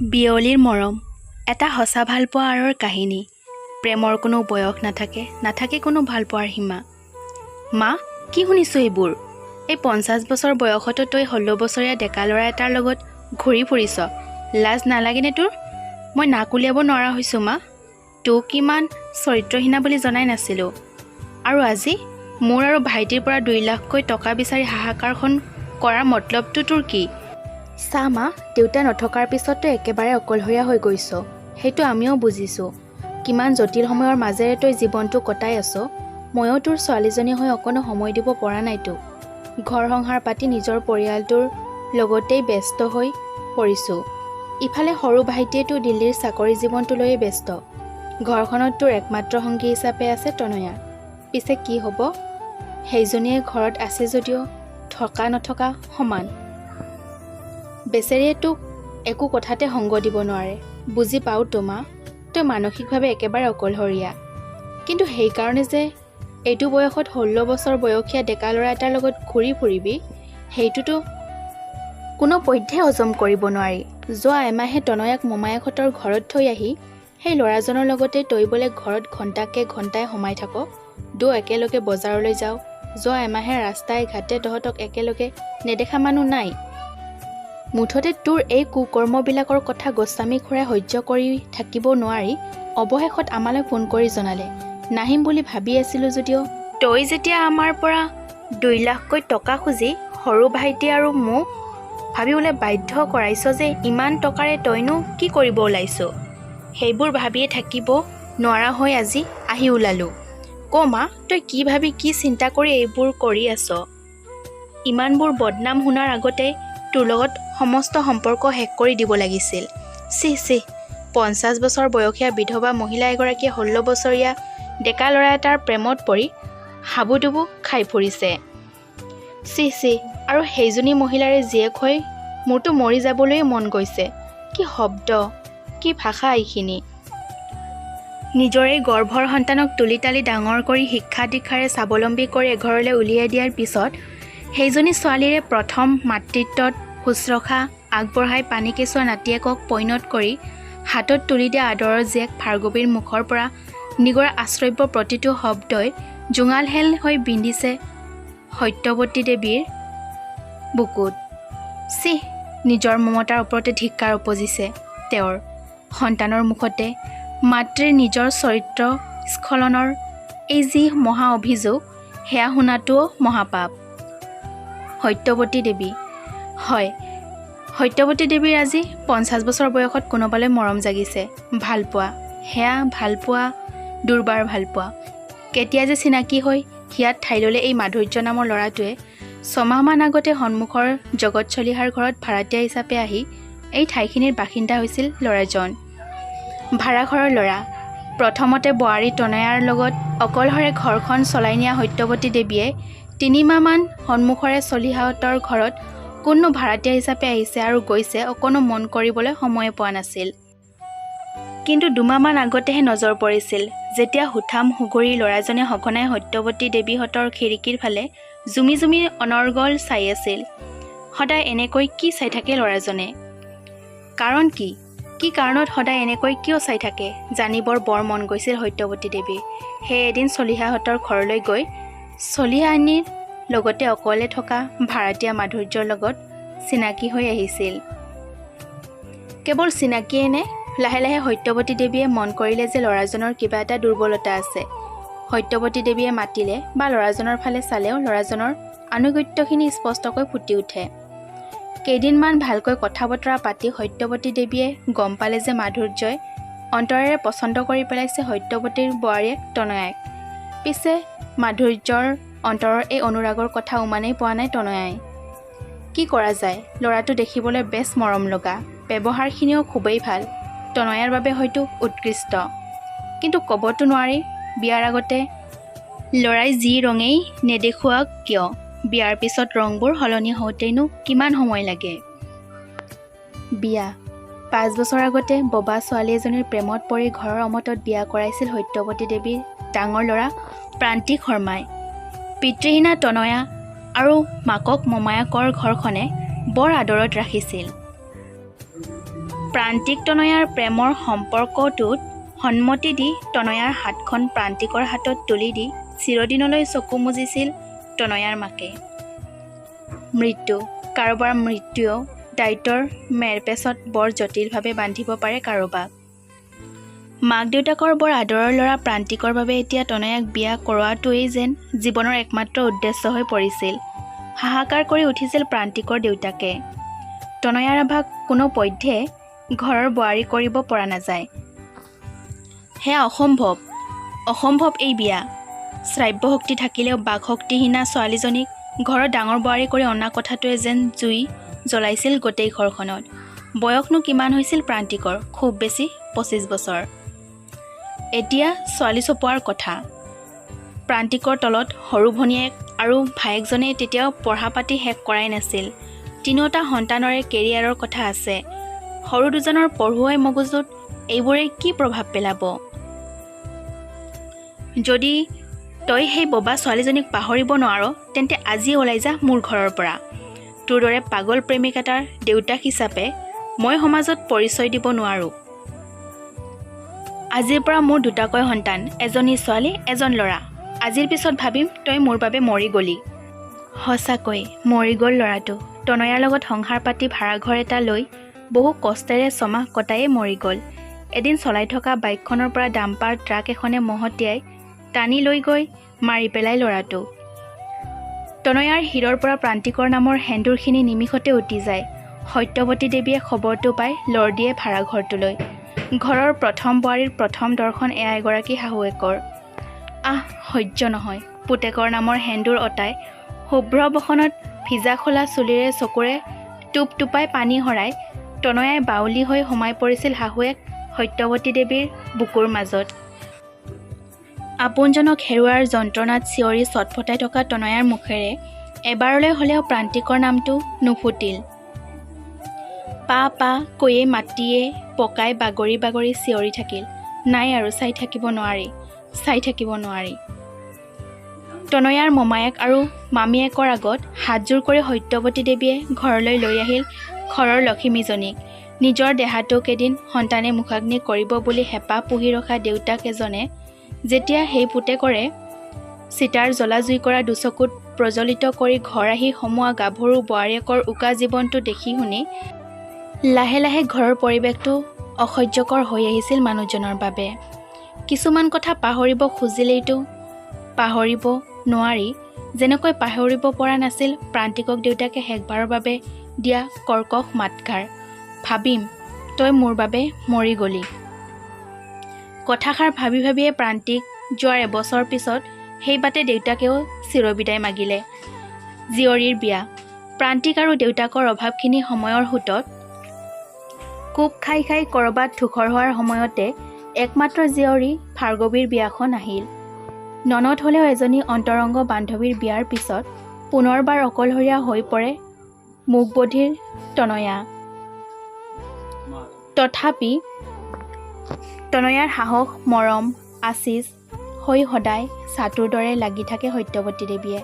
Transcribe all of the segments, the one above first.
বিয়লিৰ মৰম এটা সঁচা ভালপোৱা আঁৰৰ কাহিনী। প্ৰেমৰ কোনো বয়স নাথাকে কোনো ভালপোৱাৰ সীমা। মা, কি শুনিছোঁ এইবোৰ? এই 50 বছৰ বয়সতো তই 16 বছৰীয়া ডেকা ল'ৰা এটাৰ লগত ঘূৰি ফুৰিছ। লাজ নালাগেনে তোৰ? মই নাক উলিয়াব নোৱাৰা হৈছোঁ মা। তোক কিমান চৰিত্ৰহীনা বুলি জনাই নাছিলোঁ। আৰু আজি মোৰ আৰু ভাইটিৰ পৰা 2 লাখকৈ টকা বিচাৰি হাহাকাৰখন কৰাৰ মতলবটো তোৰ কি? চা মা, দেউতা নথকাৰ পিছত তই একেবাৰে অকলশৰীয়া হৈ গৈছ। সেইটো আমিও বুজিছোঁ। কিমান জটিল সময়ৰ মাজেৰে তই জীৱনটো কটাই আছ। ময়ো তোৰ ছোৱালীজনী হৈ অকণো সময় দিব পৰা নাইতো। ঘৰ সংসাৰ পাতি নিজৰ পৰিয়ালটোৰ লগতেই ব্যস্ত হৈ পৰিছোঁ। ইফালে সৰু ভাইটিয়েতো দিল্লীৰ চাকৰি জীৱনটো লৈয়ে ব্যস্ত। ঘৰখনত তোৰ একমাত্ৰ সংগী হিচাপে আছে তনয়া। পিছে কি হ'ব? সেইজনীয়ে ঘৰত আছে যদিও থকা নথকা সমান। বেচেৰীয়ে তোক একো কথাতে সংগ দিব নোৱাৰে। বুজি পাওঁ তোমা, তই মানসিকভাৱে একেবাৰে অকলশৰীয়া। কিন্তু সেইকাৰণে যে এইটো বয়সত 16 বছৰ বয়সীয়া ডেকা ল'ৰা এটাৰ লগত ঘূৰি ফুৰিবি, সেইটোতো কোনো পধ্যে হজম কৰিব নোৱাৰি। যোৱা এমাহে তনয়াক মোমায়েকহঁতৰ ঘৰত থৈ আহি সেই ল'ৰাজনৰ লগতে তই বোলে ঘৰত ঘণ্টাই সোমাই থাক। একেলগে বজাৰলৈ যাওঁ। যোৱা এমাহে ৰাস্তাই ঘাটে তহঁতক একেলগে নেদেখা মানুহ নাই। মুঠতে তোৰ এই কুকৰ্মবিলাকৰ কথা গোস্বামী খুৰাই সহ্য কৰি থাকিব নোৱাৰি অৱশেষত আমালৈ ফোন কৰি জনালে। নাহিম বুলি ভাবি আছিলোঁ যদিও তই যেতিয়া আমাৰ পৰা 2 লাখকৈ টকা খুজি সৰু ভাইটি আৰু মোক ভাবিবলৈ বাধ্য কৰাইছ যে ইমান টকাৰে তইনো কি কৰিব ওলাইছ, সেইবোৰ ভাবিয়ে থাকিব নোৱাৰা হৈ আজি আহি ওলালোঁ। মা, তই কি ভাবি কি চিন্তা কৰি এইবোৰ কৰি আছ? ইমানবোৰ বদনাম শুনাৰ আগতে তোৰ লগত সমস্ত সম্পৰ্ক শেষ কৰি দিব লাগিছিল। চি 50 বছৰ বয়সীয়া বিধৱা মহিলা এগৰাকীয়ে 16 বছৰীয়া ডেকা ল'ৰা এটাৰ প্ৰেমত পৰি হাবুডুবু খাই ফুৰিছে। চি আৰু সেইজনী মহিলাৰে জীয়েক হৈ মোৰতো মৰি যাবলৈ মন গৈছে। কি শব্দ, কি ভাষা এইখিনি! নিজৰে গৰ্ভৰ সন্তানক তুলি তালি ডাঙৰ কৰি শিক্ষা দীক্ষাৰে স্বাৱলম্বী কৰি এঘৰলৈ উলিয়াই দিয়াৰ পিছত সেইজনী ছোৱালীৰে প্ৰথম মাতৃত্বত শুশ্ৰূষা আগবঢ়াই পানীকেঁচুৱা নাতিয়েকক পৈণত কৰি হাতত তুলি দিয়া আদৰৰ জীয়েক ভাৰ্গৱীৰ মুখৰ পৰা নিগৰা আশ্ৰব্য প্ৰতিটো শব্দই জোঙালহেল হৈ বিন্ধিছে সত্যৱতী দেৱীৰ বুকুত। নিজৰ মমতাৰ ওপৰতে ধিক্কাৰ উপজিছে তেওঁৰ। সন্তানৰ মুখতে মাতৃৰ নিজৰ চৰিত্ৰ স্খলনৰ এই যি মহা অভিযোগ, সেয়া শুনাটোও মহাপাপ। সত্যৱতী দেৱী, হয়, সত্যৱতী দেৱীৰ আজি 50 বছৰ বয়সত কোনোবালৈ মৰম জাগিছে। ভালপোৱা, সেয়া ভালপোৱা, দুৰ্বাৰ ভালপোৱা। কেতিয়া যে চিনাকি হৈ হিয়াত ঠাই ল'লে এই মাধুৰ্য নামৰ ল'ৰাটোৱে 6 মাহমান আগতে সন্মুখৰ জগত চলিহাৰ ঘৰত ভাড়াতীয়া হিচাপে আহি এই ঠাইখিনিৰ বাসিন্দা হৈছিল ল'ৰাজন। ভাড়াঘৰৰ ল'ৰা। প্ৰথমতে বোৱাৰী তনয়াৰ লগত অকলশৰে ঘৰখন চলাই নিয়া সত্যৱতী দেৱীয়ে 3 মাহমান সন্মুখৰে চলিহাহঁতৰ ঘৰত কোনো ভাড়াতীয়া হিচাপে আহিছে আৰু গৈছে অকণো মন কৰিবলৈ সময়ে পোৱা নাছিল। কিন্তু 2 মাহমান আগতেহে নজৰ পৰিছিল, যেতিয়া হুথাম হুগুৰি ল'ৰাজনে সঘনাই সত্যৱতী দেৱীহঁতৰ খিৰিকীৰ ফালে জুমি জুমি অনৰ্গল চাই আছিল। সদায় এনেকৈ কি চাই থাকে ল'ৰাজনে? কাৰণ কি কাৰণত সদায় এনেকৈ কিয় চাই থাকে জানিবৰ বৰ মন গৈছিল সত্যৱতী দেৱীৰ। সেই এদিন চলিহাহঁতৰ ঘৰলৈ গৈ চলিহানীৰ লগতে অকলে থকা ভাড়াতীয়া মাধুৰ্যৰ লগত চিনাকি হৈ আহিছিল। কেৱল চিনাকিয়ে নে? লাহে লাহে সত্যৱতী দেৱীয়ে মন কৰিলে যে ল'ৰাজনৰ কিবা এটা দুৰ্বলতা আছে। সত্যৱতী দেৱীয়ে মাতিলে বা ল'ৰাজনৰ ফালে চালেও ল'ৰাজনৰ আনুগত্যখিনি স্পষ্টকৈ ফুটি উঠে। কেইদিনমান ভালকৈ কথা বতৰা পাতি সত্যৱতী দেৱীয়ে গম পালে যে মাধুৰ্যই অন্তৰেৰে পচন্দ কৰি পেলাইছে সত্যৱতীৰ বোৱাৰীয়েক তনয়াক। পিছে মাধুৰ্যৰ অন্তৰৰ এই অনুৰাগৰ কথা উমানেই পোৱা নাই তনয়াই। কি কৰা যায়, ল'ৰাটো দেখিবলৈ বেছ মৰম লগা, ব্যৱহাৰখিনিও খুবেই ভাল, তনয়াৰ বাবে হয়তো উৎকৃষ্ট। কিন্তু ক'বতো নোৱাৰি, বিয়াৰ আগতে ল'ৰাই যি ৰঙেই নেদেখুৱাওক কিয়, বিয়াৰ পিছত ৰংবোৰ সলনি হওঁতেইনো কিমান সময় লাগে। বিয়া 5 বছৰ আগতে ববা ছোৱালী এজনীৰ প্ৰেমত পৰি ঘৰৰ অমতত বিয়া কৰাইছিল সত্যৱতী দেৱীৰ ডাঙৰ ল'ৰা প্ৰান্তিক শৰ্মাই। পিতৃহীনা তনয়া আৰু মাকক মোমায়েকৰ ঘৰখনে বৰ আদৰত ৰাখিছিল। প্ৰান্তিক তনয়াৰ প্ৰেমৰ সম্পৰ্কটোত সন্মতি দি তনয়াৰ হাতখন প্ৰান্তিকৰ হাতত তুলি দি চিৰদিনলৈ চকু মুজিছিল তনয়াৰ মাকে। মৃত্যু, কাৰোবাৰ মৃত্যুৱেও দায়িত্বৰ মেৰপেচত বৰ জটিলভাৱে বান্ধিব পাৰে কাৰোবাক। মাক দেউতাকৰ বৰ আদৰৰ ল'ৰা প্ৰান্তিকৰ বাবে এতিয়া তনয়াক বিয়া কৰোৱাটোৱেই যেন জীৱনৰ একমাত্ৰ উদ্দেশ্য হৈ পৰিছিল। হাহাকাৰ কৰি উঠিছিল প্ৰান্তিকৰ দেউতাকে। তনয়াৰ আভাক কোনো পধ্যে ঘৰৰ বোৱাৰী কৰিব পৰা নাযায়। সেয়া অসম্ভৱ, অসম্ভৱ এই বিয়া। শ্ৰাব্য শক্তি থাকিলেও বাকশক্তিহীনা ছোৱালীজনীক ঘৰৰ ডাঙৰ বোৱাৰী কৰি অনা কথাটোৱে যেন জুই জ্বলাইছিল গোটেই ঘৰখনত। বয়সনো কিমান হৈছিল প্ৰান্তিকৰ? খুব বেছি 25 বছৰ। এতিয়া ছোৱালী চপোৱাৰ কথা। প্ৰান্তিকৰ তলত সৰু ভনীয়েক আৰু ভায়েকজনে তেতিয়াও পঢ়া পাতি শেষ কৰাই নাছিল। তিনিওটা সন্তানৰে কেৰিয়াৰৰ কথা আছে। সৰু দুজনৰ পঢ়ুৱাই মগজুত এইবোৰে কি প্ৰভাৱ পেলাব? যদি তই সেই ববা ছোৱালীজনীক পাহৰিব নোৱাৰ তেন্তে আজি ওলাই যা মোৰ ঘৰৰ পৰা। তোৰ দৰে পাগল প্ৰেমিক এটাৰ দেউতাক হিচাপে মই সমাজত পৰিচয় দিব নোৱাৰোঁ। আজিৰ পৰা মোৰ দুটাকৈ সন্তান, এজনী ছোৱালী এজন ল'ৰা। আজিৰ পিছত ভাবিম তই মোৰ বাবে মৰি গলি। সঁচাকৈ মৰি গ'ল ল'ৰাটো। তনয়াৰ লগত সংসাৰ পাতি ভাড়াঘৰ এটা লৈ বহু কষ্টেৰে ছমাহ কটায়ে মৰি গ'ল। এদিন চলাই থকা বাইকখনৰ পৰা ডাম্পাৰ ট্ৰাক এখনে মহতিয়াই টানি লৈ গৈ মাৰি পেলাই ল'ৰাটো। তনয়াৰ শিৰৰ পৰা প্ৰান্তিকৰ নামৰ সেন্দুৰখিনি নিমিষতে উটি যায়। সত্যৱতী দেৱীয়ে খবৰটো পাই লৰ দিয়ে ভাড়াঘৰটোলৈ। ঘৰৰ প্ৰথম বোৱাৰীৰ প্ৰথম দৰ্শন এয়া এগৰাকী শাহুৱেকৰ। সহ্য নহয়। পুতেকৰ নামৰ সেন্দুৰ অতাই শুভ্ৰ বসনত ভিজা খোলা চুলিৰে চকুৰে টোপ টোপাই পানী হৰাই তনয়াই বাউলী হৈ সোমাই পৰিছিল শাহুৱেক সত্যৱতী দেৱীৰ বুকুৰ মাজত। আপোনজনক হেৰুৱাৰ যন্ত্ৰণাত চিঞৰি চটফটাই থকা তনয়াৰ মুখেৰে এবাৰলৈ হ'লেও প্ৰান্তিকৰ নামটো নুফুটিল। পা পা কৈয়ে মাতিয়ে পকাই বাগৰি বাগৰি চিঞৰি থাকিল। নাই আৰু চাই থাকিব নোৱাৰি, চাই থাকিব নোৱাৰি। তনয়াৰ মমায়েক আৰু মামীয়েকৰ আগত হাতযোৰ কৰি সত্যৱতী দেৱীয়ে ঘৰলৈ লৈ আহিল ঘৰৰ লখিমীজনীক। নিজৰ দেহাটোক এদিন সন্তানে মুখাগ্নি কৰিব বুলি হেঁপাহ পুহি ৰখা দেউতাক এজনে যেতিয়া সেই পুতেকৰে চিতাৰ জ্বলা জুই কৰা দুচকুত প্ৰজ্বলিত কৰি ঘৰ আহি সমোৱা গাভৰু বোৱাৰীয়েকৰ উকা জীৱনটো দেখি শুনি লাহে লাহে ঘৰৰ পৰিৱেশটো অসহ্যকৰ হৈ আহিছিল মানুহজনৰ বাবে। কিছুমান কথা পাহৰিব খুজিলেইতো পাহৰিব নোৱাৰি। যেনেকৈ পাহৰিব পৰা নাছিল প্ৰান্তিকক দেউতাকে শেষবাৰৰ বাবে দিয়া কৰ্কশ মাতষাৰ, ভাবিম তই মোৰ বাবে মৰি গলি। কথাষাৰ ভাবি ভাবিয়ে প্ৰান্তিক যোৱাৰ এবছৰ পিছত সেই বাটে দেউতাকেও চিৰবিদায় মাগিলে। জীয়ৰীৰ বিয়া। প্ৰান্তিক আৰু দেউতাকৰ অভাৱখিনি সময়ৰ সোঁতত কোব খাই খাই ক'ৰবাত ধূসৰ হোৱাৰ সময়তে একমাত্ৰ জীয়ৰী ভাৰ্গৱীৰ বিয়াখন আহিল। ননদ হ'লেও এজনী অন্তৰংগ বান্ধৱীৰ বিয়াৰ পিছত পুনৰবাৰ অকলশৰীয়া হৈ পৰে মুকবধিৰ তনয়া। তথাপি তনয়াৰ সাহস মৰম আচিজ হৈ সদায় ছাতুৰ দৰে লাগি থাকে সত্যৱতী দেৱীয়ে।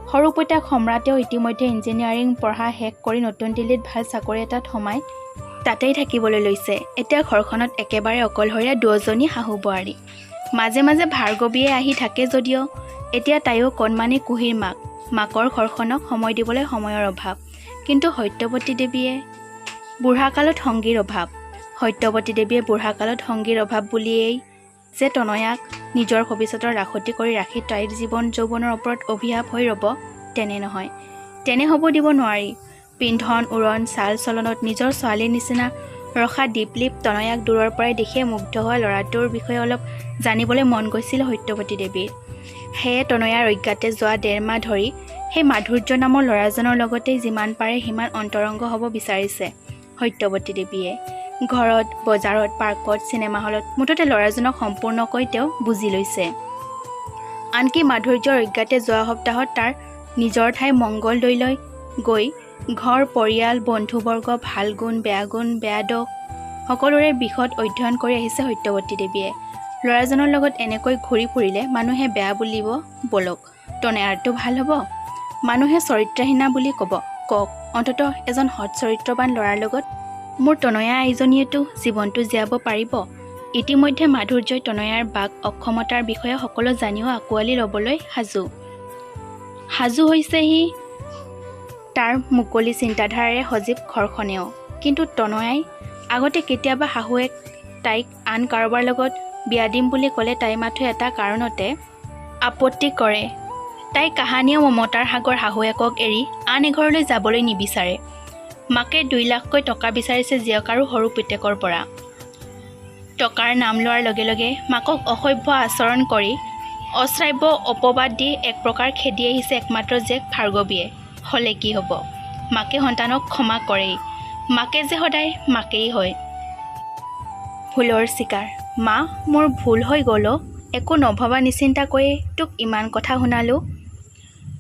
সৰু পুতেক সম্ৰাটেও ইতিমধ্যে ইঞ্জিনিয়াৰিং পঢ়া শেষ কৰি নতুন দিল্লীত ভাল চাকৰি এটাত সোমাই তাতেই থাকিবলৈ লৈছে। এতিয়া ঘৰখনত একেবাৰে অকলশৰীয়া দুজনী শাহু বোৱাৰী। মাজে মাজে ভাৰ্গৱীয়ে আহি থাকে যদিও এতিয়া তাইও কণমানি কুহিৰ মাক। মাকৰ ঘৰখনক সময় দিবলৈ সময়ৰ অভাৱ। কিন্তু সত্যৱতী দেৱীয়ে বুঢ়াকালত সংগীৰ অভাৱ। সত্যৱতী দেৱীয়ে বুঢ়াকালত সংগীৰ অভাৱ বুলিয়েই যে তনয়াক নিজৰ ভৱিষ্যতৰ ৰাখতি কৰি ৰাখি তাইৰ জীৱন যৌৱনৰ ওপৰত অভিশাপ হৈ ৰ'ব তেনে নহয়। তেনে হ'ব দিব নোৱাৰি। পিন্ধন উৰণ চাল চলনত নিজৰ ছোৱালীৰ নিচিনা ৰখা দীপলীপ তনয়াক দূৰৰ পৰাই দেখিয়ে মুগ্ধ হোৱা ল'ৰাটোৰ বিষয়ে অলপ জানিবলৈ মন গৈছিল সত্যৱতী দেৱীৰ। সেয়ে তনয়াৰ অজ্ঞাতে যোৱা 1.5 মাহ ধৰি সেই মাধুৰ্য নামৰ ল'ৰাজনৰ লগতেই যিমান পাৰে সিমান অন্তৰংগ হ'ব বিচাৰিছে সত্যৱতী দেৱীয়ে। ঘৰত, বজাৰত, পাৰ্কত, চিনেমা হলত মুঠতে ল'ৰাজনক সম্পূৰ্ণকৈ তেওঁ বুজি লৈছে। আনকি মাধুৰ্যৰ অজ্ঞাতে যোৱা সপ্তাহত তাৰ নিজৰ ঠাই মংগলদৈলৈ গৈ ঘৰ, পৰিয়াল, বন্ধুবৰ্গ, ভাল গুণ, বেয়া দোষ সকলোৰে বিশদ অধ্যয়ন কৰি আহিছে সত্যৱতী দেৱীয়ে। ল'ৰাজনৰ লগত এনেকৈ ঘূৰি ফুৰিলে মানুহে বেয়া বুলিব বলক, তনয়াৰটো ভাল হ'ব। মানুহে চৰিত্ৰহীনা বুলি ক'ব, কওক। অন্ততঃ এজন সৎ চৰিত্ৰৱান ল'ৰাৰ লগত মোৰ তনয়া আইজনীয়েতো জীৱনটো জীয়াব পাৰিব। ইতিমধ্যে মাধুৰ্যই তনয়াৰ বাক অক্ষমতাৰ বিষয়ে সকলো জানিও আঁকোৱালি ল'বলৈ সাজু হৈছে সি তাৰ মুকলি চিন্তাধাৰাৰে সজীৱ ঘৰখনেও। কিন্তু তনয়াই আগতে কেতিয়াবা শাহুৱেক তাইক আন কাৰোবাৰ লগত বিয়া দিম বুলি ক'লে তাই মাথো এটা কাৰণতে আপত্তি কৰে। তাই কাহানীয়ে মমতাৰ সাগৰ শাহুৱেকক এৰি আন এঘৰলৈ যাবলৈ নিবিচাৰে। মাকে 2 লাখকৈ টকা বিচাৰিছে জীয়ক আৰু সৰু পিতেকৰ পৰা। টকাৰ নাম লোৱাৰ লগে লগে মাকক অসভ্য আচৰণ কৰি অশ্ৰাব্য অপবাদ দি এক প্ৰকাৰ খেদি আহিছে একমাত্ৰ জীয়েক ভাৰ্গৱীয়ে। হ'লে কি হ'ব? মাকে সন্তানক ক্ষমা কৰেই। মাকে যে সদায় মাকেই হয়। ভুলৰ চিকাৰ। মা, মোৰ ভুল হৈ গ'ল। একো নভবা নিচিন্তাকৈয়ে তোক ইমান কথা শুনালোঁ।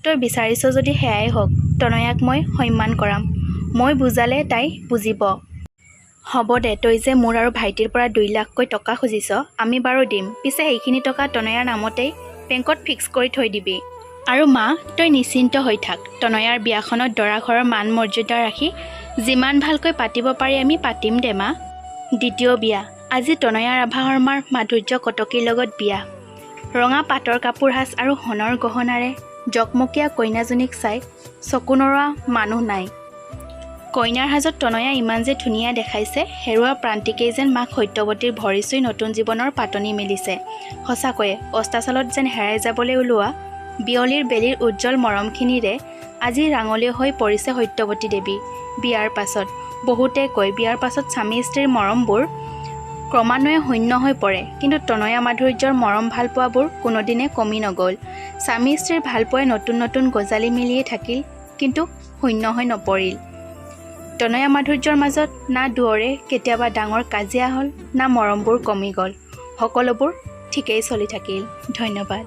তই বিচাৰিছ যদি সেয়াই হওক। তনয়াক মই সন্মান কৰাম। মই বুজালে তাই বুজিব। হ'ব দে, তই যে মোৰ আৰু ভাইটিৰ পৰা 2 লাখকৈ টকা খুজিছ, আমি বাৰু দিম। পিছে সেইখিনি টকা তনয়াৰ নামতেই বেংকত ফিক্স কৰি থৈ দিবি। আৰু মা, তই নিশ্চিন্ত হৈ থাক। তনয়াৰ বিয়াখনত দৰা ঘৰৰ মান মৰ্যাদা ৰাখি যিমান ভালকৈ পাতিব পাৰি আমি পাতিম দে মা। দ্বিতীয় বিয়া। আজি তনয়াৰ আভা শৰ্মাৰ মাধুৰ্য কটকীৰ লগত বিয়া। ৰঙা পাটৰ কাপোৰ সাজ আৰু সোণৰ গহনাৰে জকমকীয়া কইনাজনীক চাই চকু নৰোৱা মানুহ নাই। কইনাৰ সাজত তনয়া ইমান যে ধুনীয়া দেখাইছে, হেৰুৱা প্ৰান্তিকেই যেন মাক সত্যৱতীৰ ভৰি চুই নতুন জীৱনৰ পাতনি মেলিছে। সঁচাকৈয়ে অস্তাচলত যেন হেৰাই যাবলৈ ওলোৱা বিয়লিৰ বেলিৰ উজ্জ্বল মৰমখিনিৰে আজি ৰাঙলীয় হৈ পৰিছে সত্যৱতী দেৱী। বিয়াৰ পাছত বহুতে কয় বিয়াৰ পাছত স্বামী স্ত্ৰীৰ মৰমবোৰ ক্ৰমান্বয়ে শূন্য হৈ পৰে। কিন্তু তনয়া মাধুৰ্যৰ মৰম ভালপোৱাবোৰ কোনোদিনে কমি নগ'ল। স্বামী স্ত্ৰীৰ ভালপোৱাই নতুন নতুন গজালি মেলিয়ে থাকিল, কিন্তু শূন্য হৈ নপৰিল। তনয়া মাধুৰ্যৰ মাজত না দুৱৰে কেতিয়াবা ডাঙৰ কাজিয়া হ'ল, না মৰমবোৰ কমি গ'ল। সকলোবোৰ ঠিকেই চলি থাকিল। ধন্যবাদ।